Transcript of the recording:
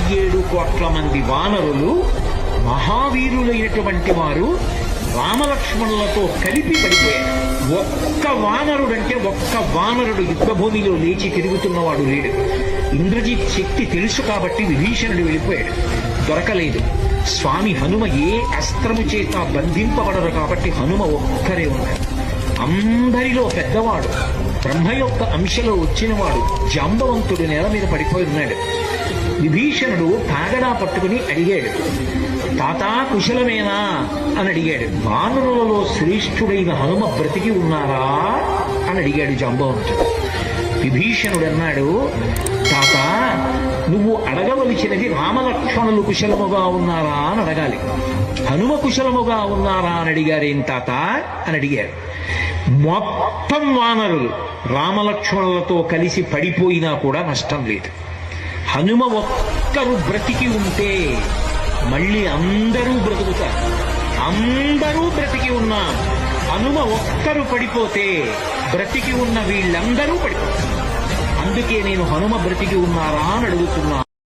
17 కోట్ల మంది వానరులు మహావీరులైనటువంటి వారు రామలక్ష్మణులతో కలిపి పడిపోయారు. ఒక్క వానరుడు యుద్ధభూమిలో లేచి తిరుగుతున్నవాడు లేడు. ఇంద్రజిత్ శక్తి తెలుసు కాబట్టి విభీషణుడు వెళ్ళిపోయాడు, దొరకలేదు. స్వామి హనుమ ఏ అస్త్రము చేత బంధింపబడరు కాబట్టి హనుమ ఒక్కరే ఉన్నాడు. అందరిలో పెద్దవాడు, బ్రహ్మ యొక్క అంశలో వచ్చినవాడు జాంబవంతుడు నేల మీద పడిపోయి ఉన్నాడు. విభీషణుడు తాగడా పట్టుకుని అడిగాడు, తాతా కుశలమేనా అని అడిగాడు. వానరులలో శ్రేష్ఠుడైన హనుమ బ్రతికి ఉన్నారా అని అడిగాడు జాంబవంతుడు. విభీషణుడు అన్నాడు, తాత నువ్వు అడగవలసినది రామలక్ష్మణులు కుశలముగా ఉన్నారా అని అడగాలి. హనుమ కుశలముగా ఉన్నారా అని అడిగారేం తాత అని అడిగారు. మొత్తం వానరులు రామలక్ష్మణులతో కలిసి పడిపోయినా కూడా నష్టం లేదు. హనుమ ఒక్కరు బ్రతికి ఉంటే మళ్ళీ అందరూ బ్రతుకుతారు. అందరూ బ్రతికి ఉన్నా హనుమ ఒక్కరు పడిపోతే బ్రతికి ఉన్న వీళ్ళందరూ పడిపోతారు. అందుకే నేను హనుమ బ్రతికి ఉన్నారా అని అడుగుతున్నా.